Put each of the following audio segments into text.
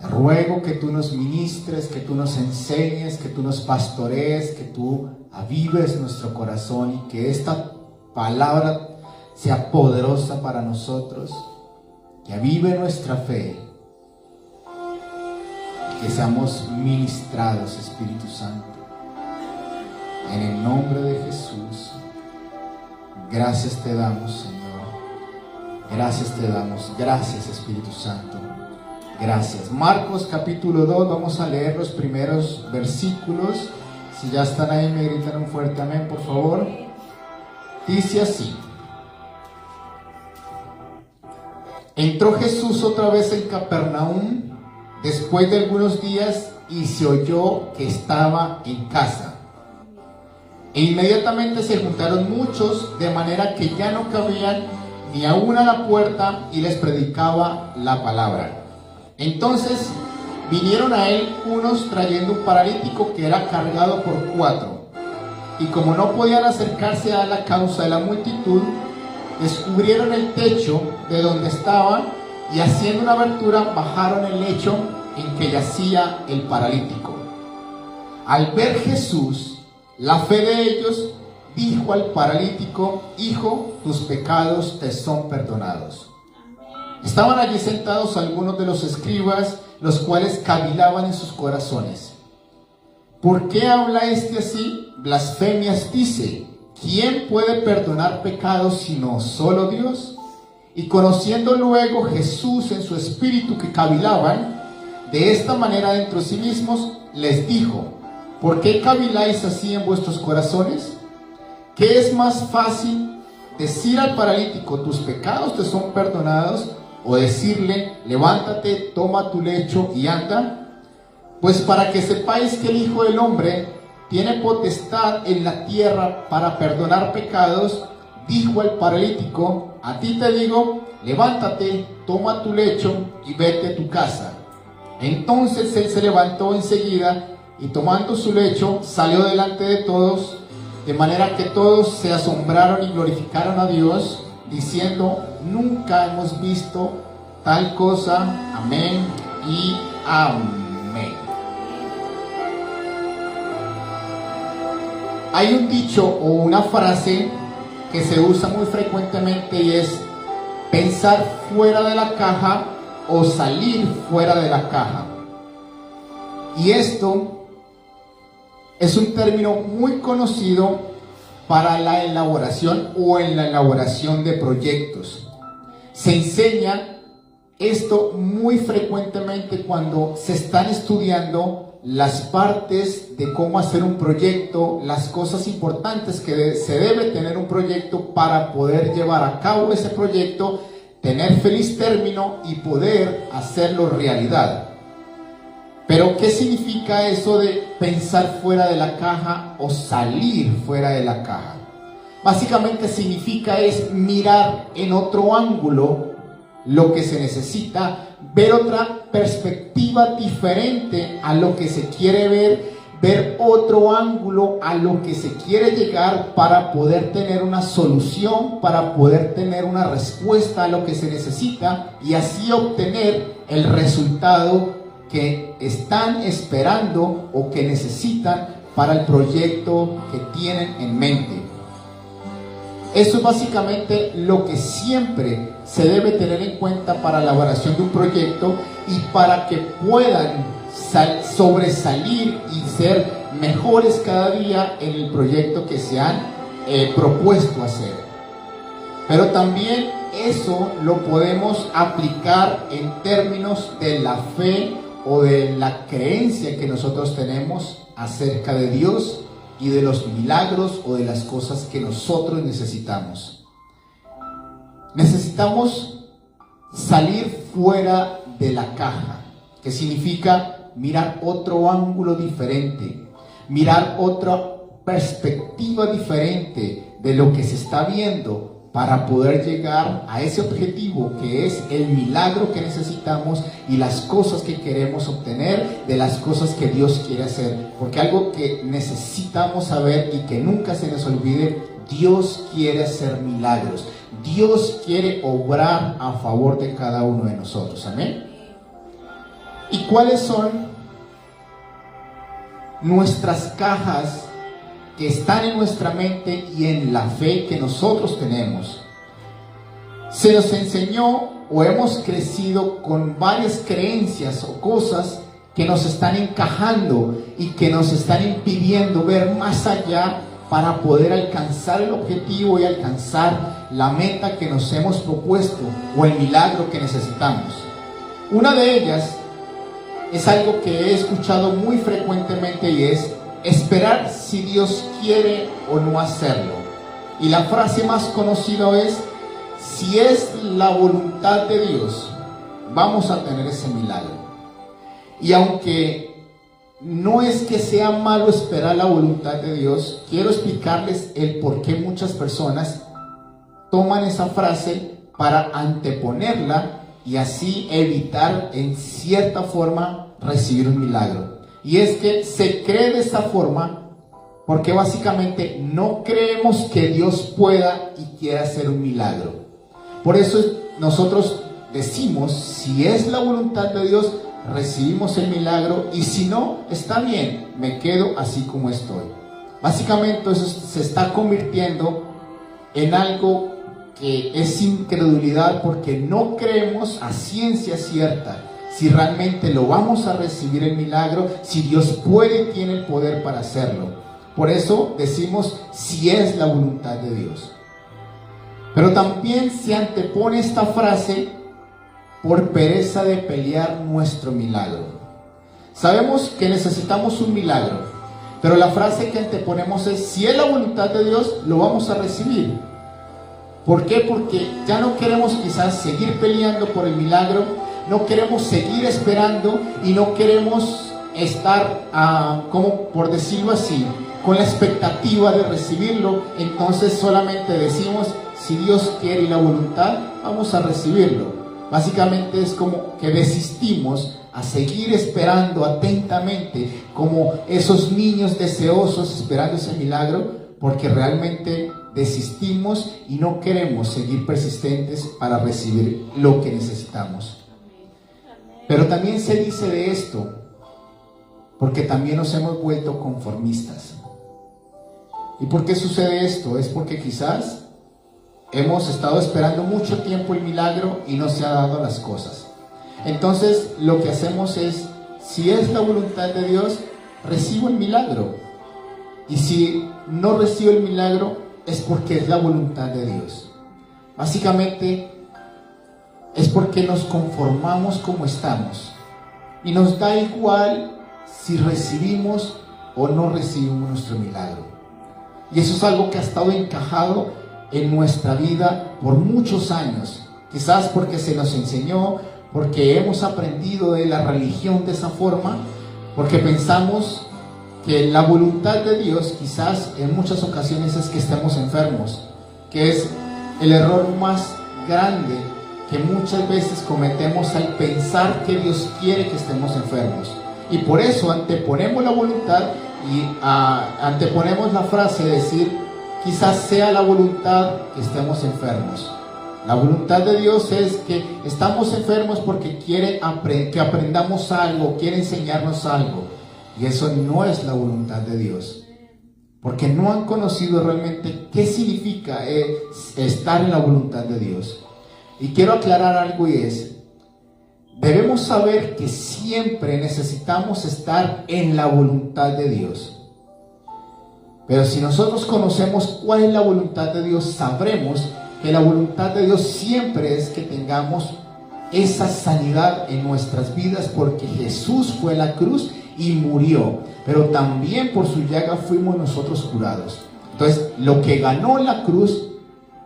Te ruego que tú nos ministres, que tú nos enseñes, que tú nos pastorees, que tú avives nuestro corazón y que esta palabra sea poderosa para nosotros, que avive nuestra fe, que seamos ministrados, Espíritu Santo. En el nombre de Jesús, gracias te damos, Señor. Gracias te damos. Gracias, Espíritu Santo. Gracias. Marcos capítulo 2, vamos a leer los primeros versículos. Si ya están ahí, me gritan un fuerte amén, por favor. Dice así: entró Jesús otra vez en Capernaum después de algunos días y se oyó que estaba en casa. E inmediatamente se juntaron muchos, de manera que ya no cabían ni aún a la puerta, y les predicaba la palabra. Entonces vinieron a él unos trayendo un paralítico que era cargado por 4. Y como no podían acercarse a la causa de la multitud, descubrieron el techo de donde estaban, y haciendo una abertura bajaron el lecho en que yacía el paralítico. Al ver Jesús la fe de ellos, dijo al paralítico: hijo, tus pecados te son perdonados. Estaban allí sentados algunos de los escribas, los cuales cavilaban en sus corazones: ¿por qué habla este así? Blasfemias dice. ¿Quién puede perdonar pecados sino solo Dios? Y conociendo luego Jesús en su espíritu que cavilaban de esta manera dentro de sí mismos, les dijo: ¿por qué caviláis así en vuestros corazones? ¿Qué es más fácil, decir al paralítico: tus pecados te son perdonados, o decirle: levántate, toma tu lecho y anda? Pues para que sepáis que el Hijo del Hombre tiene potestad en la tierra para perdonar pecados, dijo al paralítico: a ti te digo, levántate, toma tu lecho y vete a tu casa. Entonces él se levantó enseguida y tomando su lecho salió delante de todos, de manera que todos se asombraron y glorificaron a Dios, diciendo: nunca hemos visto tal cosa. Amén y amén. Hay un dicho o una frase que se usa muy frecuentemente y es pensar fuera de la caja o salir fuera de la caja. Y esto es un término muy conocido para la elaboración o en la elaboración de proyectos. Se enseña esto muy frecuentemente cuando se están estudiando las partes de cómo hacer un proyecto, las cosas importantes que se debe tener un proyecto para poder llevar a cabo ese proyecto, tener feliz término y poder hacerlo realidad. Pero ¿qué significa eso de pensar fuera de la caja o salir fuera de la caja? Básicamente significa es mirar en otro ángulo lo que se necesita, ver otra perspectiva diferente a lo que se quiere ver otro ángulo a lo que se quiere llegar para poder tener una solución, para poder tener una respuesta a lo que se necesita y así obtener el resultado que están esperando o que necesitan para el proyecto que tienen en mente. Eso es básicamente lo que siempre se debe tener en cuenta para la elaboración de un proyecto y para que puedan sobresalir y ser mejores cada día en el proyecto que se han propuesto hacer. Pero también eso lo podemos aplicar en términos de la fe o de la creencia que nosotros tenemos acerca de Dios y de los milagros o de las cosas que nosotros necesitamos. Necesitamos salir fuera de la caja, que significa mirar otro ángulo diferente, mirar otra perspectiva diferente de lo que se está viendo para poder llegar a ese objetivo que es el milagro que necesitamos y las cosas que queremos obtener de las cosas que Dios quiere hacer. Porque algo que necesitamos saber y que nunca se nos olvide: Dios quiere hacer milagros. Dios quiere obrar a favor de cada uno de nosotros. Amén. ¿Y cuáles son nuestras cajas que están en nuestra mente y en la fe que nosotros tenemos? Se nos enseñó o hemos crecido con varias creencias o cosas que nos están encajando y que nos están impidiendo ver más allá para poder alcanzar el objetivo y alcanzar la meta que nos hemos propuesto o el milagro que necesitamos. Una de ellas es algo que he escuchado muy frecuentemente y es esperar si Dios quiere o no hacerlo. Y la frase más conocida es: si es la voluntad de Dios, vamos a tener ese milagro. Y aunque no es que sea malo esperar la voluntad de Dios, quiero explicarles el por qué muchas personas toman esa frase para anteponerla y así evitar en cierta forma recibir un milagro. Y es que se cree de esta forma porque básicamente no creemos que Dios pueda y quiera hacer un milagro. Por eso nosotros decimos, si es la voluntad de Dios, recibimos el milagro, y si no, está bien, me quedo así como estoy. Básicamente eso se está convirtiendo en algo que es incredulidad, porque no creemos a ciencia cierta si realmente lo vamos a recibir el milagro, si Dios puede y tiene el poder para hacerlo. Por eso decimos, si es la voluntad de Dios. Pero también se antepone esta frase por pereza de pelear nuestro milagro. Sabemos que necesitamos un milagro, pero la frase que anteponemos es: si es la voluntad de Dios, lo vamos a recibir. ¿Por qué? Porque ya no queremos quizás seguir peleando por el milagro, no queremos seguir esperando y no queremos estar, como por decirlo así, con la expectativa de recibirlo. Entonces solamente decimos, si Dios quiere y la voluntad, vamos a recibirlo. Básicamente es como que desistimos a seguir esperando atentamente, como esos niños deseosos esperando ese milagro, porque realmente desistimos y no queremos seguir persistentes para recibir lo que necesitamos. Pero también se dice de esto porque también nos hemos vuelto conformistas. ¿Y por qué sucede esto? Es porque quizás hemos estado esperando mucho tiempo el milagro y no se han dado las cosas. Entonces lo que hacemos es, si es la voluntad de Dios, recibo el milagro. Y si no recibo el milagro, es porque es la voluntad de Dios. Básicamente es porque nos conformamos como estamos y nos da igual si recibimos o no recibimos nuestro milagro. Y eso es algo que ha estado encajado en nuestra vida por muchos años, quizás porque se nos enseñó, porque hemos aprendido de la religión de esa forma, porque pensamos que la voluntad de Dios quizás en muchas ocasiones es que estemos enfermos, que es el error más grande que muchas veces cometemos al pensar que Dios quiere que estemos enfermos. Y por eso anteponemos la voluntad y anteponemos la frase de decir, quizás sea la voluntad que estemos enfermos. La voluntad de Dios es que estamos enfermos porque quiere que aprendamos algo, quiere enseñarnos algo. Y eso no es la voluntad de Dios, porque no han conocido realmente qué significa estar en la voluntad de Dios. Y quiero aclarar algo, y es: debemos saber que siempre necesitamos estar en la voluntad de Dios. Pero si nosotros conocemos cuál es la voluntad de Dios, sabremos que la voluntad de Dios siempre es que tengamos esa sanidad en nuestras vidas, porque Jesús fue a la cruz y murió, pero también por su llaga fuimos nosotros curados. Entonces, lo que ganó la cruz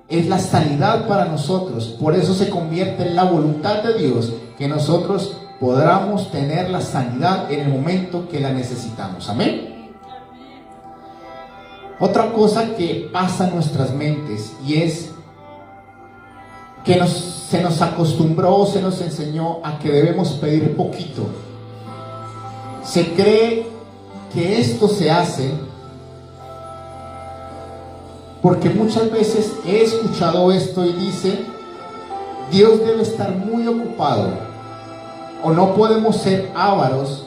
es la sanidad para nosotros. Por eso se convierte en la voluntad de Dios que nosotros podamos tener la sanidad en el momento que la necesitamos. Amén. Otra cosa que pasa en nuestras mentes, y es que se nos acostumbró, se nos enseñó a que debemos pedir poquito. Se cree que esto se hace porque muchas veces he escuchado esto y dice: Dios debe estar muy ocupado, o no podemos ser ávaros,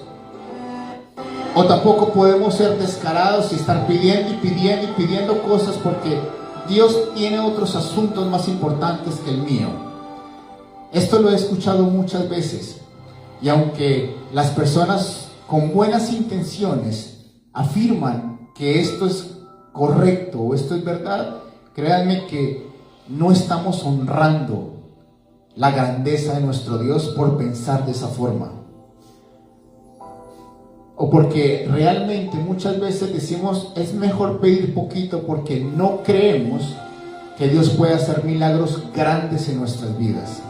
o tampoco podemos ser descarados y estar pidiendo y pidiendo y pidiendo cosas, porque Dios tiene otros asuntos más importantes que el mío. Esto lo he escuchado muchas veces, y aunque las personas con buenas intenciones afirman que esto es correcto o esto es verdad, créanme que no estamos honrando la grandeza de nuestro Dios por pensar de esa forma. O porque realmente muchas veces decimos es mejor pedir poquito porque no creemos que Dios puede hacer milagros grandes en nuestras vidas.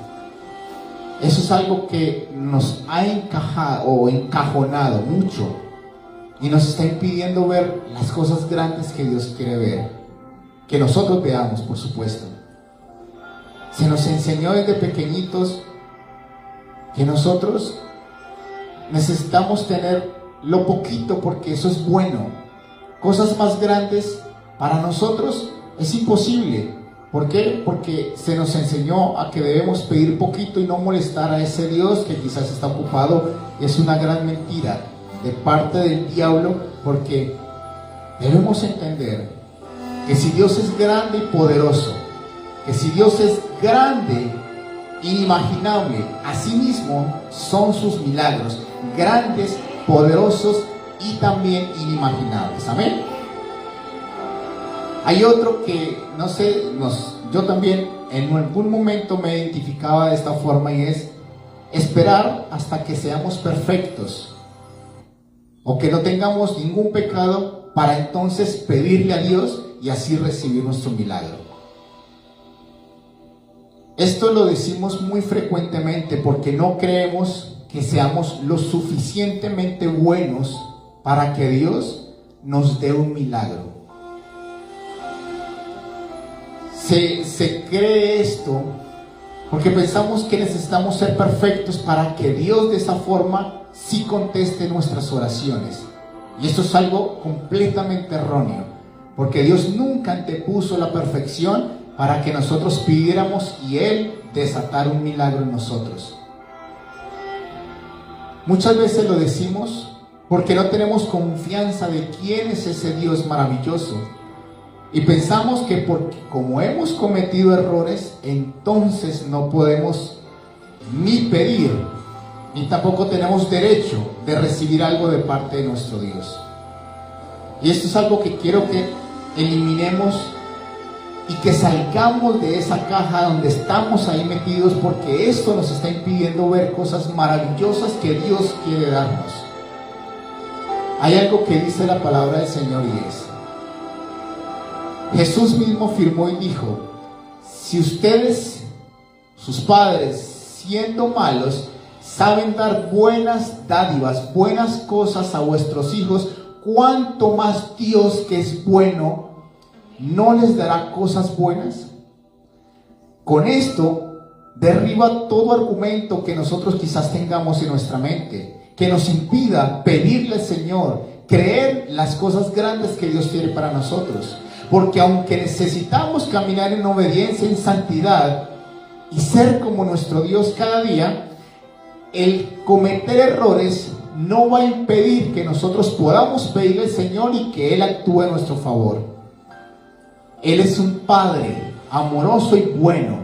Eso es algo que nos ha encajado o encajonado mucho y nos está impidiendo ver las cosas grandes que Dios quiere ver, que nosotros veamos, por supuesto. Se nos enseñó desde pequeñitos que nosotros necesitamos tener lo poquito porque eso es bueno. Cosas más grandes para nosotros es imposible. ¿Por qué? Porque se nos enseñó a que debemos pedir poquito y no molestar a ese Dios que quizás está ocupado. Es una gran mentira de parte del diablo, porque debemos entender que si Dios es grande y poderoso, que si Dios es grande, inimaginable, asimismo son sus milagros, grandes, poderosos y también inimaginables. Amén. Hay otro que, no sé, yo también en algún momento me identificaba de esta forma, y es esperar hasta que seamos perfectos o que no tengamos ningún pecado para entonces pedirle a Dios y así recibir nuestro milagro. Esto lo decimos muy frecuentemente porque no creemos que seamos lo suficientemente buenos para que Dios nos dé un milagro. Se cree esto porque pensamos que necesitamos ser perfectos para que Dios de esa forma sí conteste nuestras oraciones. Y esto es algo completamente erróneo, porque Dios nunca antepuso la perfección para que nosotros pidiéramos y Él desatara un milagro en nosotros. Muchas veces lo decimos porque no tenemos confianza de quién es ese Dios maravilloso. Y pensamos que porque como hemos cometido errores, entonces no podemos ni pedir, ni tampoco tenemos derecho de recibir algo de parte de nuestro Dios. Y esto es algo que quiero que eliminemos y que salgamos de esa caja donde estamos ahí metidos, porque esto nos está impidiendo ver cosas maravillosas que Dios quiere darnos. Hay algo que dice la palabra del Señor, y es: Jesús mismo firmó y dijo: si ustedes, sus padres, siendo malos, saben dar buenas dádivas, buenas cosas a vuestros hijos, ¿cuánto más Dios, que es bueno, no les dará cosas buenas? Con esto derriba todo argumento que nosotros quizás tengamos en nuestra mente, que nos impida pedirle al Señor, creer las cosas grandes que Dios tiene para nosotros. Porque aunque necesitamos caminar en obediencia, en santidad y ser como nuestro Dios cada día, el cometer errores no va a impedir que nosotros podamos pedirle al Señor y que Él actúe a nuestro favor. Él es un Padre amoroso y bueno,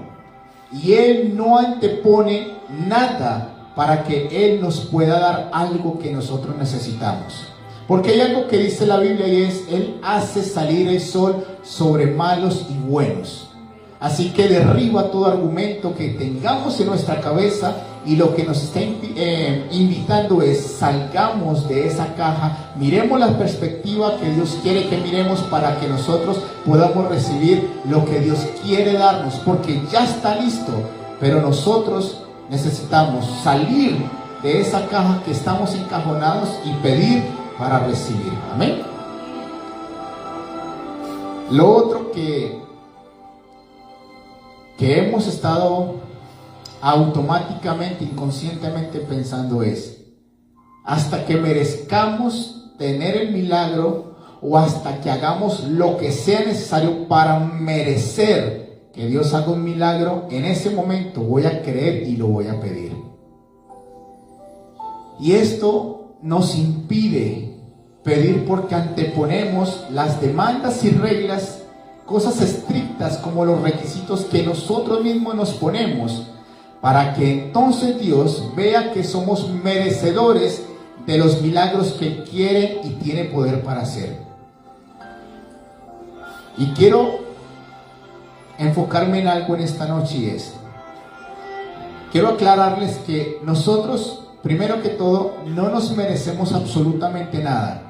y Él no antepone nada para que Él nos pueda dar algo que nosotros necesitamos. Porque hay algo que dice la Biblia, y es: Él hace salir el sol sobre malos y buenos. Así que derriba todo argumento que tengamos en nuestra cabeza, y lo que nos está invitando es: salgamos de esa caja, miremos la perspectiva que Dios quiere que miremos para que nosotros podamos recibir lo que Dios quiere darnos, porque ya está listo, pero nosotros necesitamos salir de esa caja que estamos encajonados y pedir para recibir. Amén. Lo otro que hemos estado automáticamente, inconscientemente pensando es: hasta que merezcamos tener el milagro, o hasta que hagamos lo que sea necesario para merecer que Dios haga un milagro, en ese momento voy a creer y lo voy a pedir. Y esto nos impide pedir porque anteponemos las demandas y reglas, cosas estrictas como los requisitos que nosotros mismos nos ponemos, para que entonces Dios vea que somos merecedores de los milagros que Él quiere y tiene poder para hacer. Y quiero enfocarme en algo en esta noche, y quiero aclararles que nosotros, primero que todo, no nos merecemos absolutamente nada.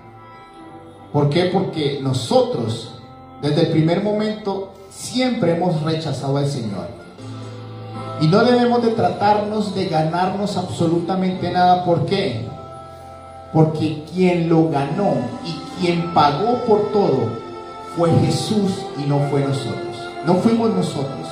¿Por qué? Porque nosotros, desde el primer momento, siempre hemos rechazado al Señor. Y no debemos de tratarnos de ganarnos absolutamente nada. ¿Por qué? Porque quien lo ganó y quien pagó por todo fue Jesús y no fue nosotros. No fuimos nosotros.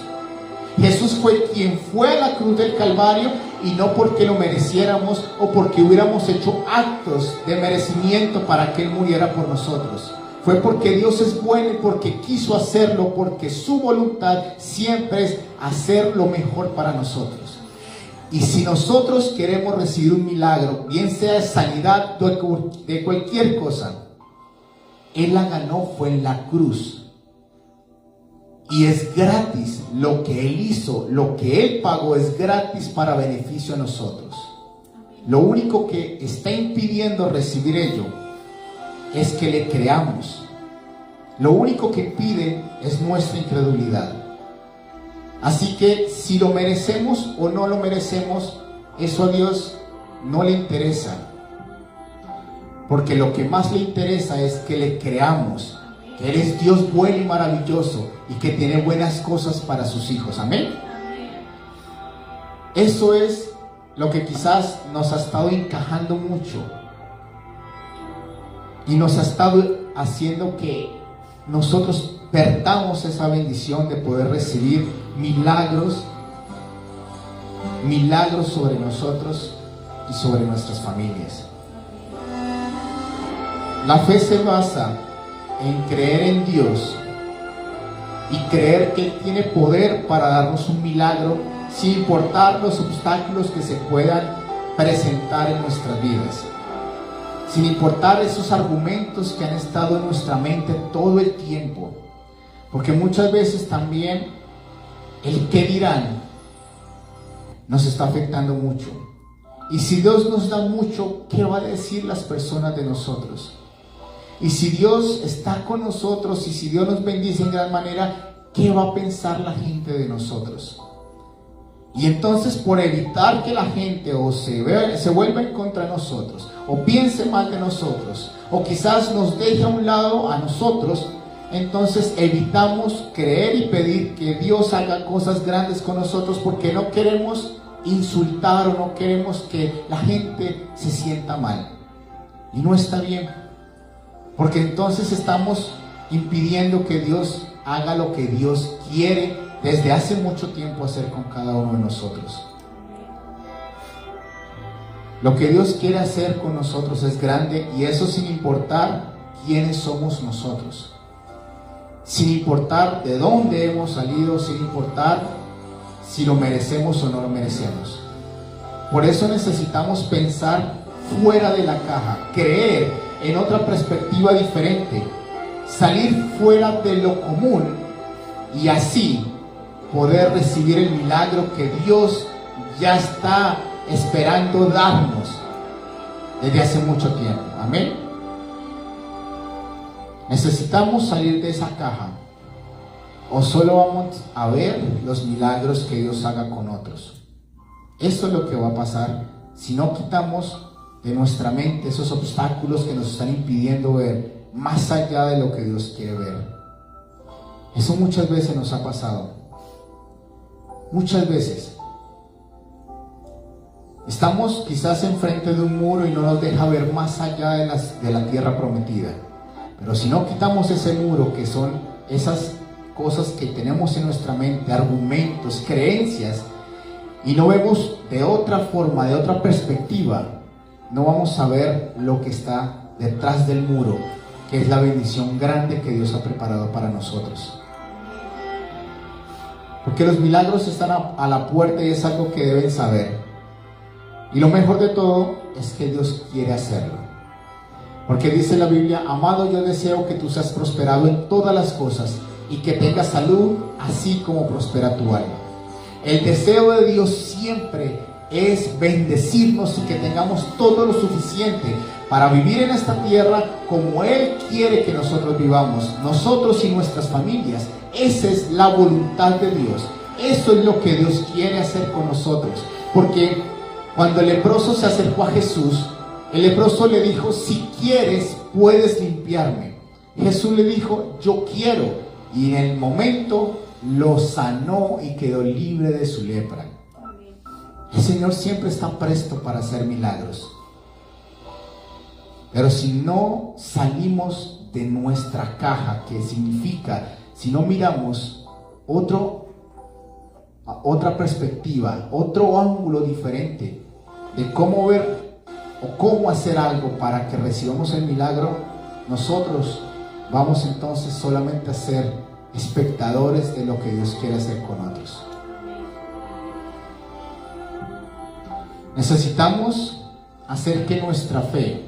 Jesús fue quien fue a la cruz del Calvario, y no porque lo mereciéramos o porque hubiéramos hecho actos de merecimiento para que Él muriera por nosotros. Fue porque Dios es bueno y porque quiso hacerlo, porque su voluntad siempre es hacer lo mejor para nosotros. Y si nosotros queremos recibir un milagro, bien sea de sanidad de cualquier cosa, Él la ganó, fue en la cruz. Y es gratis lo que Él hizo, lo que Él pagó es gratis para beneficio a nosotros. Lo único que está impidiendo recibir ello es que le creamos. Lo único que impide es nuestra incredulidad. Así que si lo merecemos o no lo merecemos, eso a Dios no le interesa. Porque lo que más le interesa es que le creamos, que Él es Dios bueno y maravilloso y que tiene buenas cosas para sus hijos. Amén. Eso es lo que quizás nos ha estado encajando mucho y nos ha estado haciendo que nosotros perdamos esa bendición de poder recibir milagros sobre nosotros y sobre nuestras familias. La fe se basa en creer en Dios y creer que Él tiene poder para darnos un milagro, sin importar los obstáculos que se puedan presentar en nuestras vidas, sin importar esos argumentos que han estado en nuestra mente todo el tiempo, porque muchas veces también el qué dirán nos está afectando mucho. Y si Dios nos da mucho, ¿qué va a decir las personas de nosotros? Y si Dios está con nosotros y si Dios nos bendice en gran manera, ¿qué va a pensar la gente de nosotros? Y entonces, por evitar que la gente o se vuelva en contra de nosotros, o piense mal de nosotros, o quizás nos deje a un lado a nosotros, entonces evitamos creer y pedir que Dios haga cosas grandes con nosotros, porque no queremos insultar o no queremos que la gente se sienta mal. Y no está bien, porque entonces estamos impidiendo que Dios haga lo que Dios quiere desde hace mucho tiempo hacer con cada uno de nosotros. Lo que Dios quiere hacer con nosotros es grande, y eso sin importar quiénes somos nosotros, sin importar de dónde hemos salido, sin importar si lo merecemos o no lo merecemos. Por eso necesitamos pensar fuera de la caja, creer en otra perspectiva diferente, salir fuera de lo común, y así poder recibir el milagro que Dios ya está esperando darnos desde hace mucho tiempo. Amén. Necesitamos salir de esa caja, o solo vamos a ver los milagros que Dios haga con otros. Eso es lo que va a pasar si no quitamos de nuestra mente esos obstáculos que nos están impidiendo ver más allá de lo que Dios quiere ver. Eso muchas veces nos ha pasado. Muchas veces estamos quizás enfrente de un muro y no nos deja ver más allá de la tierra prometida. Pero si no quitamos ese muro, que son esas cosas que tenemos en nuestra mente, argumentos, creencias, y no vemos de otra forma, de otra perspectiva, no vamos a ver lo que está detrás del muro, que es la bendición grande que Dios ha preparado para nosotros. Porque los milagros están a la puerta, y es algo que deben saber. Y lo mejor de todo es que Dios quiere hacerlo. Porque dice la Biblia: amado, yo deseo que tú seas prosperado en todas las cosas y que tengas salud, así como prospera tu alma. El deseo de Dios siempre es bendecirnos y que tengamos todo lo suficiente para vivir en esta tierra como Él quiere que nosotros vivamos, nosotros y nuestras familias. Esa es la voluntad de Dios. Eso es lo que Dios quiere hacer con nosotros. Porque cuando el leproso se acercó a Jesús, el leproso le dijo: si quieres, puedes limpiarme. Jesús le dijo: yo quiero. Y en el momento lo sanó y quedó libre de su lepra. El Señor siempre está presto para hacer milagros. Pero si no salimos de nuestra caja, que significa, si no miramos otra perspectiva, otro ángulo diferente de cómo ver o cómo hacer algo para que recibamos el milagro, nosotros vamos entonces solamente a ser espectadores de lo que Dios quiere hacer con otros. Necesitamos hacer que nuestra fe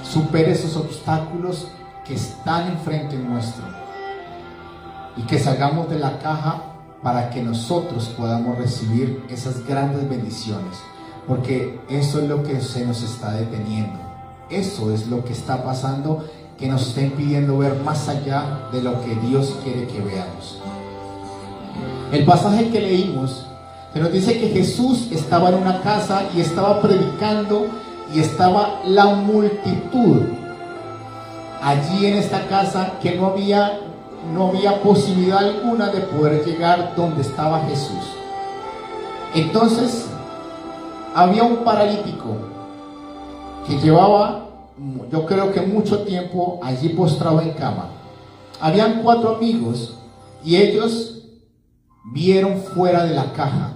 supere esos obstáculos que están enfrente nuestro y que salgamos de la caja para que nosotros podamos recibir esas grandes bendiciones, porque eso es lo que se nos está deteniendo. Eso es lo que está pasando, que nos está impidiendo ver más allá de lo que Dios quiere que veamos. El pasaje que leímos se nos dice que Jesús estaba en una casa y estaba predicando, y estaba la multitud allí en esta casa, que no había posibilidad alguna de poder llegar donde estaba Jesús. Entonces había un paralítico que llevaba, yo creo que mucho tiempo allí postrado en cama. Habían 4 amigos y ellos vieron fuera de la caja,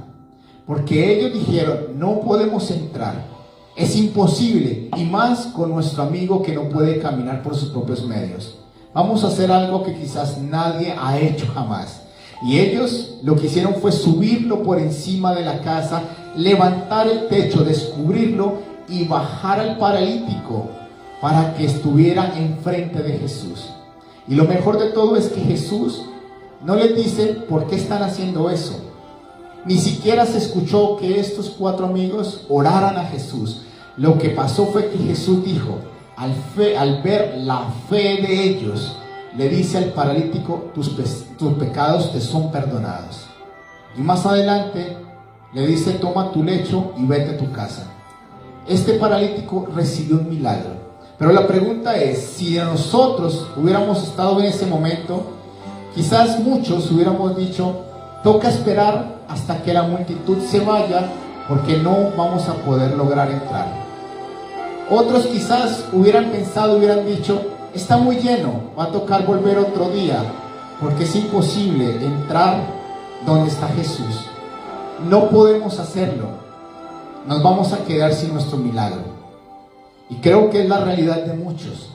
porque ellos dijeron: no podemos entrar, es imposible, y más con nuestro amigo que no puede caminar por sus propios medios. Vamos a hacer algo que quizás nadie ha hecho jamás. Y ellos lo que hicieron fue subirlo por encima de la casa, levantar el techo, descubrirlo y bajar al paralítico para que estuviera enfrente de Jesús. Y lo mejor de todo es que Jesús no les dice por qué están haciendo eso. Ni siquiera se escuchó que estos 4 amigos oraran a Jesús. Lo que pasó fue que Jesús dijo, al ver la fe de ellos, le dice al paralítico: tus pecados te son perdonados. Y más adelante le dice: toma tu lecho y vete a tu casa. Este paralítico recibió un milagro. Pero la pregunta es, si nosotros hubiéramos estado en ese momento, quizás muchos hubiéramos dicho: toca esperar hasta que la multitud se vaya, porque no vamos a poder lograr entrar. Otros quizás hubieran dicho: está muy lleno, va a tocar volver otro día, porque es imposible entrar donde está Jesús. No podemos hacerlo, nos vamos a quedar sin nuestro milagro. Y creo que es la realidad de muchos.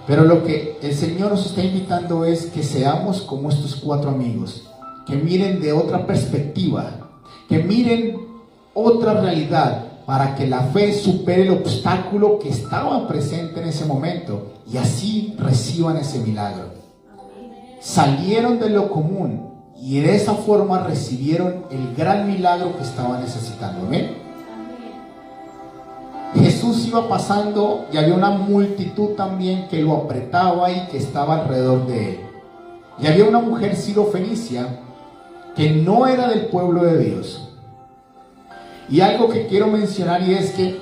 Pero lo que el Señor nos está invitando es que seamos como estos 4 amigos, que miren de otra perspectiva, que miren otra realidad, para que la fe supere el obstáculo que estaba presente en ese momento y así reciban ese milagro. Salieron de lo común y de esa forma recibieron el gran milagro que estaban necesitando. ¿Amén? Jesús iba pasando y había una multitud también que lo apretaba y que estaba alrededor de él. Y había una mujer sirofenicia que no era del pueblo de Dios. Y algo que quiero mencionar, y es que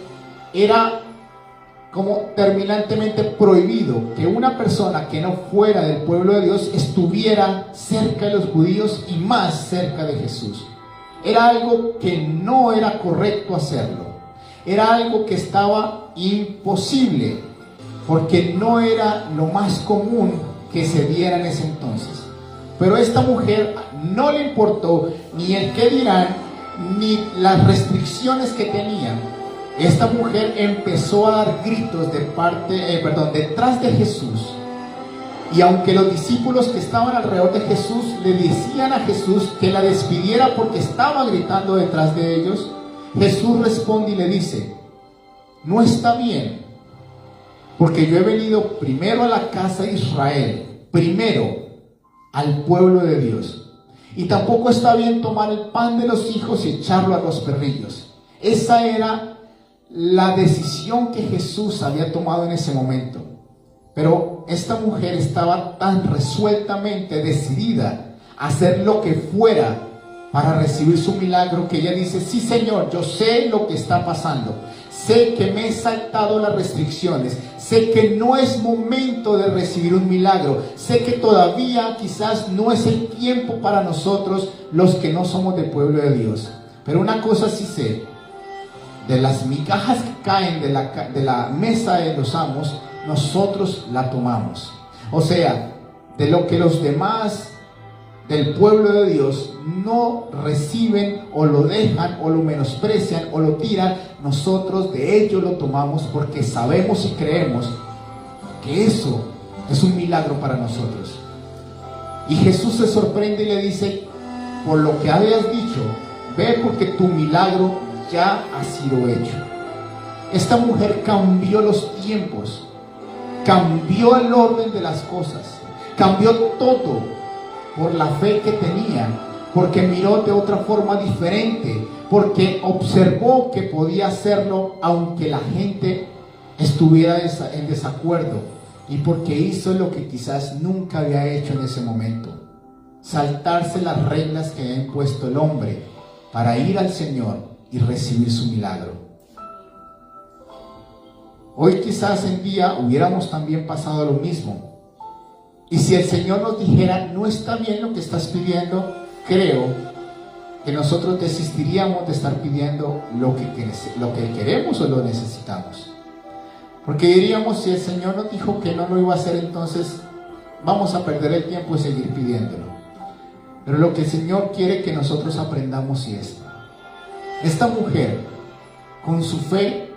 era como terminantemente prohibido que una persona que no fuera del pueblo de Dios estuviera cerca de los judíos y más cerca de Jesús. Era algo que no era correcto hacerlo. Era algo que estaba imposible, porque no era lo más común que se diera en ese entonces. Pero a esta mujer no le importó ni el qué dirán, ni las restricciones que tenían. Esta mujer empezó a dar gritos detrás de Jesús. Y aunque los discípulos que estaban alrededor de Jesús le decían a Jesús que la despidiera porque estaba gritando detrás de ellos, Jesús responde y le dice: no está bien, porque yo he venido primero a la casa de Israel, primero al pueblo de Dios. Y tampoco está bien tomar el pan de los hijos y echarlo a los perrillos. Esa era la decisión que Jesús había tomado en ese momento. Pero esta mujer estaba tan resueltamente decidida a hacer lo que fuera para recibir su milagro, que ella dice: sí, Señor, yo sé lo que está pasando. Sé que me he saltado las restricciones. Sé que no es momento de recibir un milagro. Sé que todavía quizás no es el tiempo para nosotros, los que no somos del pueblo de Dios. Pero una cosa sí sé: de las migajas que caen de la mesa de los amos, nosotros la tomamos. O sea, de lo que los demás del pueblo de Dios no reciben, o lo dejan, o lo menosprecian, o lo tiran, nosotros de ello lo tomamos, porque sabemos y creemos que eso es un milagro para nosotros. Y Jesús se sorprende y le dice: por lo que habías dicho, ve, porque tu milagro ya ha sido hecho. Esta mujer cambió los tiempos, cambió el orden de las cosas, cambió todo por la fe que tenía, porque miró de otra forma diferente, porque observó que podía hacerlo aunque la gente estuviera en desacuerdo, y porque hizo lo que quizás nunca había hecho en ese momento: saltarse las reglas que había impuesto el hombre para ir al Señor y recibir su milagro. Hoy quizás en día hubiéramos también pasado lo mismo. Y si el Señor nos dijera: no está bien lo que estás pidiendo, creo que nosotros desistiríamos de estar pidiendo lo que queremos o lo necesitamos. Porque diríamos: si el Señor nos dijo que no lo iba a hacer, entonces vamos a perder el tiempo y seguir pidiéndolo. Pero lo que el Señor quiere que nosotros aprendamos es: esta mujer, con su fe,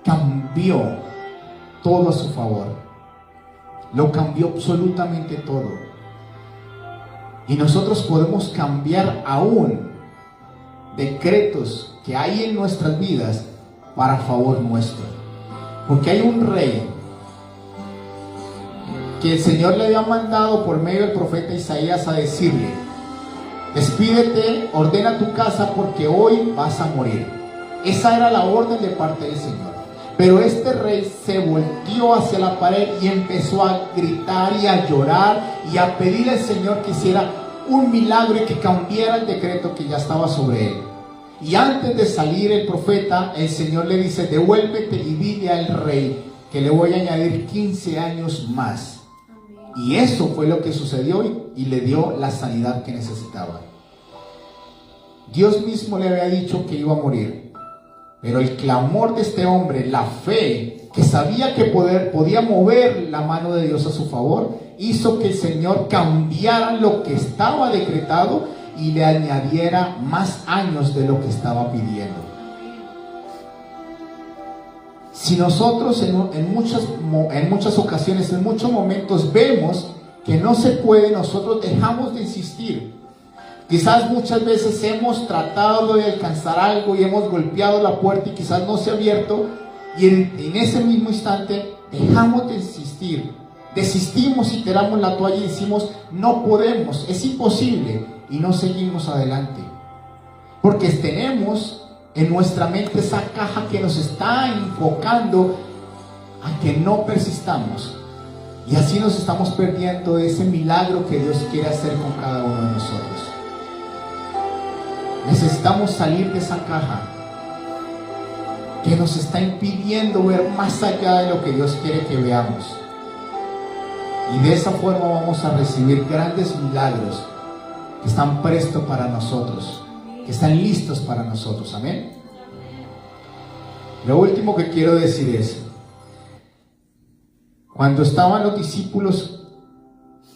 cambió todo a su favor. Lo cambió absolutamente todo. Y nosotros podemos cambiar aún decretos que hay en nuestras vidas para favor nuestro. Porque hay un rey que el Señor le había mandado por medio del profeta Isaías a decirle: despídete, ordena tu casa, porque hoy vas a morir. Esa era la orden de parte del Señor. Pero este rey se volteó hacia la pared y empezó a gritar y a llorar y a pedirle al Señor que hiciera un milagro y que cambiara el decreto que ya estaba sobre él. Y antes de salir el profeta, el Señor le dice: devuélvete y dile al rey que le voy a añadir 15 años más. Y eso fue lo que sucedió, y le dio la sanidad que necesitaba. Dios mismo le había dicho que iba a morir. Pero el clamor de este hombre, la fe, que sabía que podía mover la mano de Dios a su favor, hizo que el Señor cambiara lo que estaba decretado y le añadiera más años de lo que estaba pidiendo. Si nosotros en muchas ocasiones, en muchos momentos vemos que no se puede, nosotros dejamos de insistir. Quizás muchas veces hemos tratado de alcanzar algo y hemos golpeado la puerta y quizás no se ha abierto, y en ese mismo instante dejamos de insistir, desistimos y tiramos la toalla y decimos: no podemos, es imposible, y no seguimos adelante. Porque tenemos en nuestra mente esa caja que nos está enfocando a que no persistamos, y así nos estamos perdiendo ese milagro que Dios quiere hacer con cada uno de nosotros. Necesitamos salir de esa caja que nos está impidiendo ver más allá de lo que Dios quiere que veamos. Y de esa forma vamos a recibir grandes milagros que están prestos para nosotros, que están listos para nosotros. Amén. Lo último que quiero decir es: cuando estaban los discípulos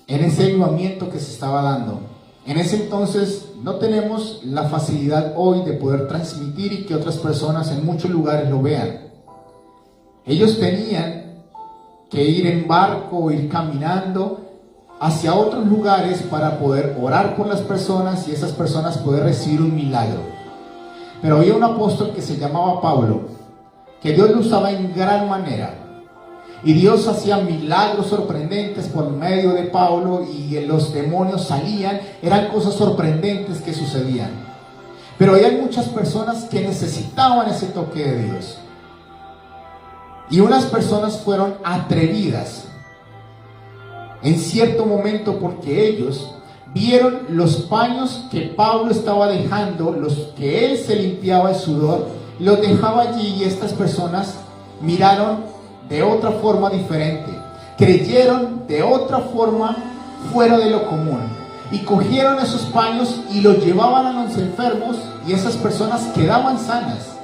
en ese avivamiento que se estaba dando, en ese entonces no tenemos la facilidad hoy de poder transmitir y que otras personas en muchos lugares lo vean. Ellos tenían que ir en barco o ir caminando hacia otros lugares para poder orar por las personas y esas personas poder recibir un milagro. pero había un apóstol que se llamaba Pablo, que Dios lo usaba en gran manera. Y Dios hacía milagros sorprendentes por medio de Pablo, y los demonios salían. Eran cosas sorprendentes que sucedían. Pero hay muchas personas que necesitaban ese toque de Dios. Y unas personas fueron atrevidas en cierto momento, porque ellos vieron los paños que Pablo estaba dejando, los que él se limpiaba el sudor, los dejaba allí, y estas personas miraron de otra forma diferente, creyeron de otra forma fuera de lo común, y cogieron esos paños y los llevaban a los enfermos, y esas personas quedaban sanas.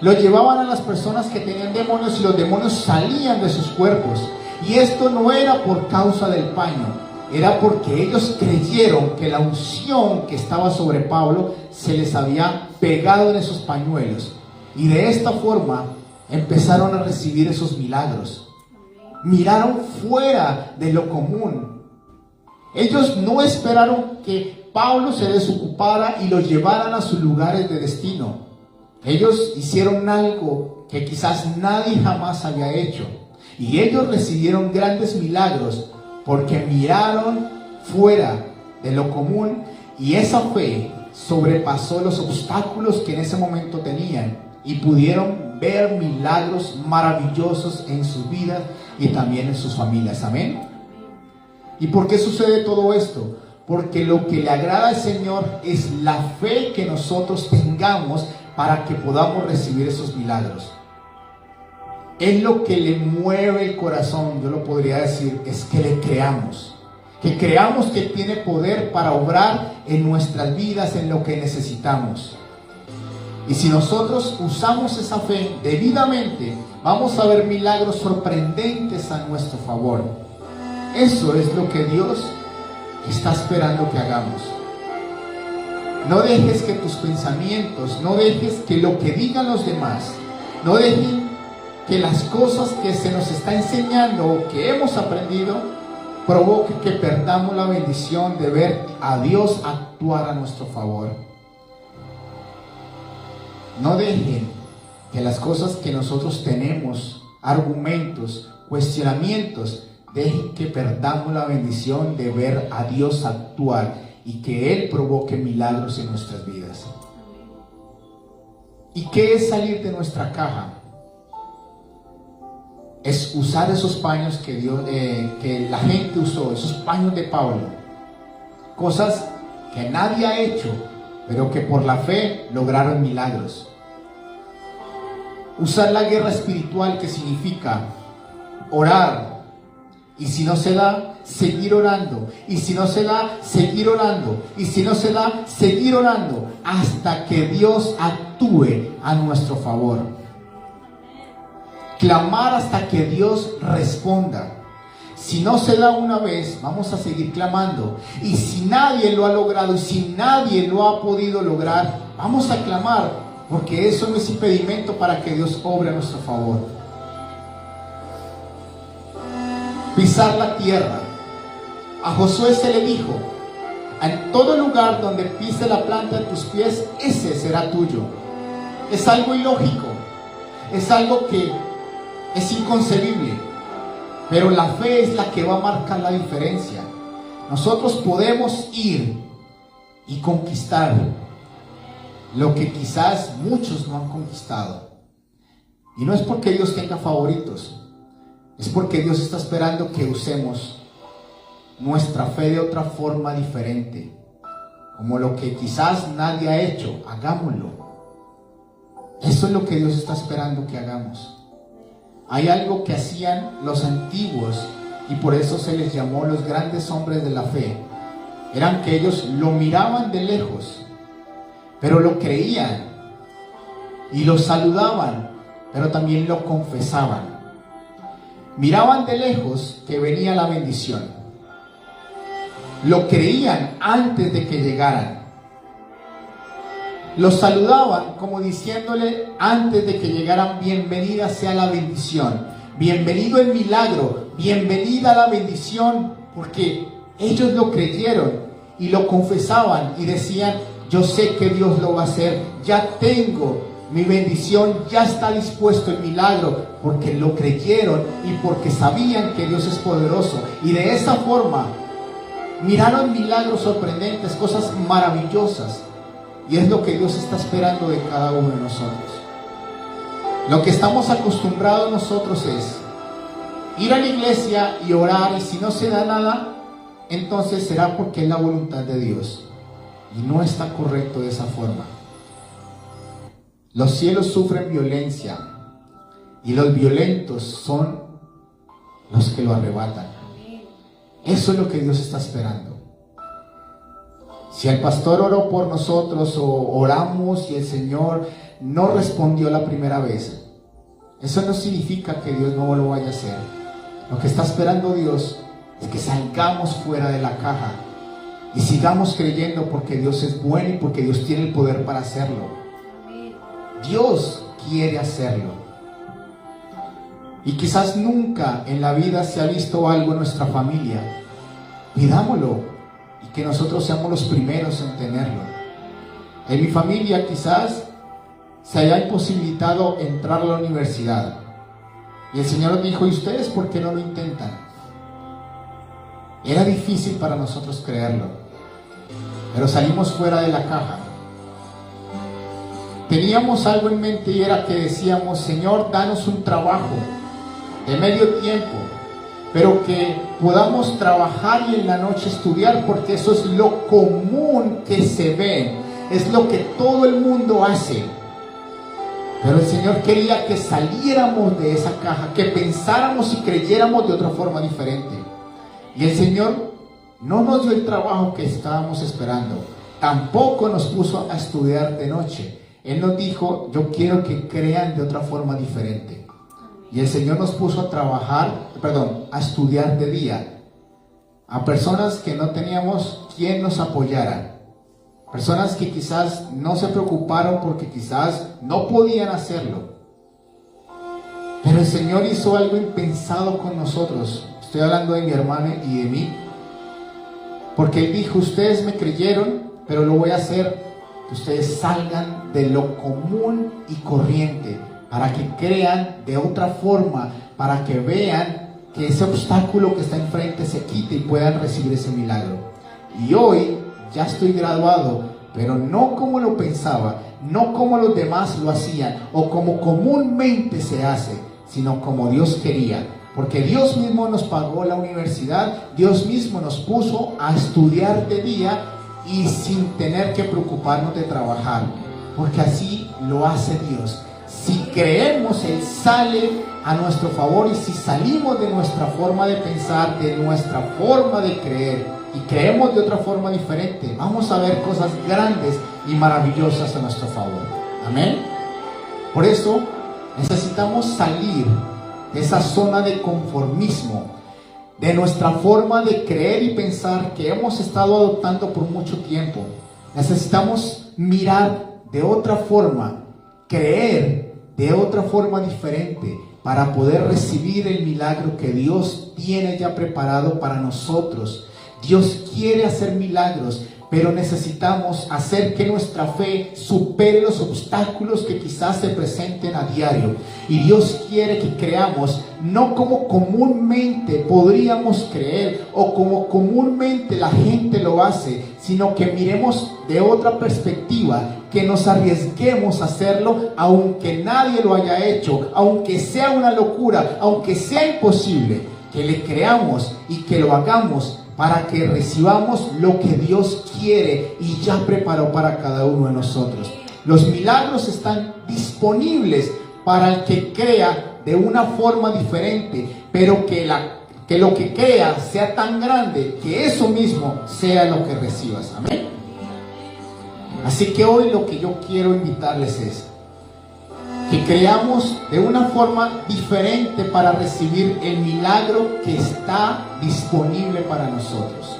Los llevaban a las personas que tenían demonios, y los demonios salían de sus cuerpos. Y esto no era por causa del paño, era porque ellos creyeron que la unción que estaba sobre Pablo se les había pegado en esos pañuelos, y de esta forma empezaron a recibir esos milagros. Miraron fuera de lo común. Ellos no esperaron que Pablo se desocupara y los llevaran a sus lugares de destino. Ellos hicieron algo que quizás nadie jamás había hecho, y ellos recibieron grandes milagros porque miraron fuera de lo común, y esa fe sobrepasó los obstáculos que en ese momento tenían, y pudieron ver milagros maravillosos en sus vidas y también en sus familias. Amén. ¿Y por qué sucede todo esto? Porque lo que le agrada al Señor es la fe que nosotros tengamos para que podamos recibir esos milagros. Es lo que le mueve el corazón, yo lo podría decir, es que le creamos. Que creamos que tiene poder para obrar en nuestras vidas, en lo que necesitamos. Y si nosotros usamos esa fe debidamente, vamos a ver milagros sorprendentes a nuestro favor. Eso es lo que Dios está esperando que hagamos. No dejes que tus pensamientos, no dejes que lo que digan los demás, no dejes que las cosas que se nos está enseñando o que hemos aprendido provoque que perdamos la bendición de ver a Dios actuar a nuestro favor. No dejen que las cosas que nosotros tenemos, argumentos, cuestionamientos, dejen que perdamos la bendición de ver a Dios actuar y que Él provoque milagros en nuestras vidas. ¿Y qué es salir de nuestra caja? Es usar esos paños que la gente usó, esos paños de Pablo. Cosas que nadie ha hecho, pero que por la fe lograron milagros. Usar la guerra espiritual, que significa orar, y si no se da, seguir orando, y si no se da, seguir orando, y si no se da, seguir orando, hasta que Dios actúe a nuestro favor. Clamar hasta que Dios responda. Si no se da una vez, vamos a seguir clamando. Y si nadie lo ha logrado, y si nadie lo ha podido lograr, vamos a clamar, porque eso no es impedimento para que Dios obre a nuestro favor. Pisar la tierra. A Josué se le dijo: en todo lugar donde pise la planta de tus pies, ese será tuyo. Es algo ilógico, es algo que es inconcebible, pero la fe es la que va a marcar la diferencia. Nosotros podemos ir y conquistar lo que quizás muchos no han conquistado. Y no es porque Dios tenga favoritos, es porque Dios está esperando que usemos nuestra fe de otra forma diferente. Como lo que quizás nadie ha hecho, hagámoslo. Eso es lo que Dios está esperando que hagamos. Hay algo que hacían los antiguos, y por eso se les llamó los grandes hombres de la fe. Eran que ellos lo miraban de lejos, pero lo creían, y lo saludaban, pero también lo confesaban. Miraban de lejos que venía la bendición. Lo creían antes de que llegaran. Lo saludaban como diciéndole antes de que llegaran: bienvenida sea la bendición, bienvenido el milagro, bienvenida la bendición, porque ellos lo creyeron y lo confesaban y decían: yo sé que Dios lo va a hacer, ya tengo mi bendición, ya está dispuesto el milagro, porque lo creyeron y porque sabían que Dios es poderoso. Y de esa forma miraron milagros sorprendentes, cosas maravillosas. Y es lo que Dios está esperando de cada uno de nosotros. Lo que estamos acostumbrados nosotros es ir a la iglesia y orar, y si no se da nada, entonces será porque es la voluntad de Dios. Y no está correcto de esa forma. Los cielos sufren violencia y los violentos son los que lo arrebatan. Eso es lo que Dios está esperando. Si el pastor oró por nosotros o oramos y el Señor no respondió la primera vez, eso no significa que Dios no lo vaya a hacer. Lo que está esperando Dios es que salgamos fuera de la caja y sigamos creyendo, porque Dios es bueno y porque Dios tiene el poder para hacerlo. Dios quiere hacerlo. Y quizás nunca en la vida se ha visto algo en nuestra familia. Pidámoslo y que nosotros seamos los primeros en tenerlo. En mi familia quizás se haya imposibilitado entrar a la universidad. Y el Señor nos dijo: ¿y ustedes por qué no lo intentan? Era difícil para nosotros creerlo, pero salimos fuera de la caja. Teníamos algo en mente y era que decíamos: Señor, danos un trabajo de medio tiempo, pero que podamos trabajar y en la noche estudiar, porque eso es lo común que se ve, es lo que todo el mundo hace. Pero el Señor quería que saliéramos de esa caja, que pensáramos y creyéramos de otra forma diferente. Y el Señor no nos dio el trabajo que estábamos esperando, tampoco nos puso a estudiar de noche. Él nos dijo: yo quiero que crean de otra forma diferente. Y el Señor nos puso a a estudiar de día, a personas que no teníamos quien nos apoyara, personas que quizás no se preocuparon porque quizás no podían hacerlo. Pero el Señor hizo algo impensado con nosotros. Estoy hablando de mi hermana y de mí, porque Él dijo: ustedes me creyeron, pero lo voy a hacer que ustedes salgan de lo común y corriente, para que crean de otra forma, para que vean que ese obstáculo que está enfrente se quite y puedan recibir ese milagro. Y hoy ya estoy graduado, pero no como lo pensaba, no como los demás lo hacían o como comúnmente se hace, sino como Dios quería. Porque Dios mismo nos pagó la universidad, Dios mismo nos puso a estudiar de día y sin tener que preocuparnos de trabajar, porque así lo hace Dios. Si creemos, Él sale a nuestro favor, y si salimos de nuestra forma de pensar, de nuestra forma de creer, y creemos de otra forma diferente, vamos a ver cosas grandes y maravillosas a nuestro favor. Amén. Por eso necesitamos salir de esa zona de conformismo, de nuestra forma de creer y pensar que hemos estado adoptando por mucho tiempo. Necesitamos mirar de otra forma, creer de otra forma diferente, para poder recibir el milagro que Dios tiene ya preparado para nosotros. Dios quiere hacer milagros, pero necesitamos hacer que nuestra fe supere los obstáculos que quizás se presenten a diario. Y Dios quiere que creamos no como comúnmente podríamos creer o como comúnmente la gente lo hace, sino que miremos de otra perspectiva, que nos arriesguemos a hacerlo aunque nadie lo haya hecho, aunque sea una locura, aunque sea imposible, que le creamos y que lo hagamos, para que recibamos lo que Dios quiere y ya preparó para cada uno de nosotros. Los milagros están disponibles para el que crea de una forma diferente, pero que lo que crea sea tan grande que eso mismo sea lo que recibas. Amén. Así que hoy lo que yo quiero invitarles es que creamos de una forma diferente para recibir el milagro que está disponible para nosotros.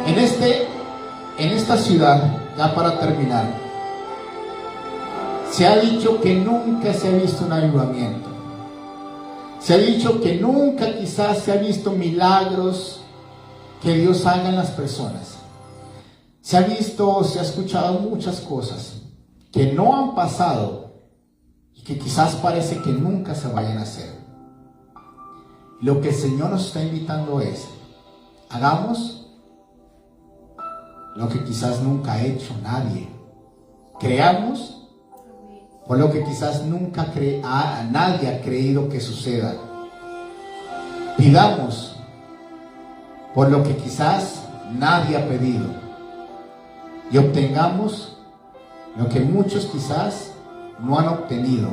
En esta ciudad, ya para terminar, se ha dicho que nunca se ha visto un avivamiento. Se ha dicho que nunca quizás se ha visto milagros que Dios haga en las personas. Se ha visto, se ha escuchado muchas cosas. que no han pasado y que quizás parece que nunca se vayan a hacer. Lo que el Señor nos está invitando es, hagamos lo que quizás nunca ha hecho nadie. Creamos por lo que quizás nunca nadie ha creído que suceda. Pidamos por lo que quizás nadie ha pedido. Y obtengamos lo que muchos quizás no han obtenido.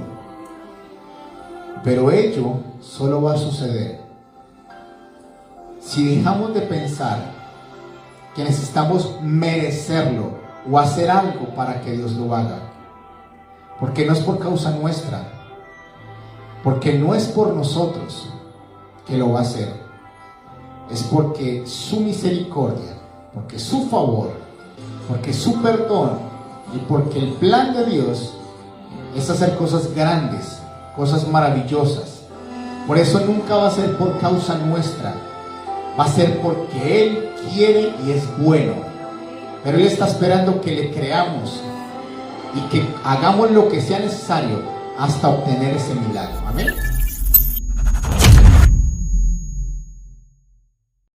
Pero ello solo va a suceder si dejamos de pensar que necesitamos merecerlo o hacer algo para que Dios lo haga. Porque no es por causa nuestra, porque no es por nosotros que lo va a hacer. Es porque su misericordia, porque su favor, porque su perdón y porque el plan de Dios es hacer cosas grandes, cosas maravillosas. Por eso nunca va a ser por causa nuestra, va a ser porque Él quiere y es bueno. Pero Él está esperando que le creamos y que hagamos lo que sea necesario hasta obtener ese milagro. Amén.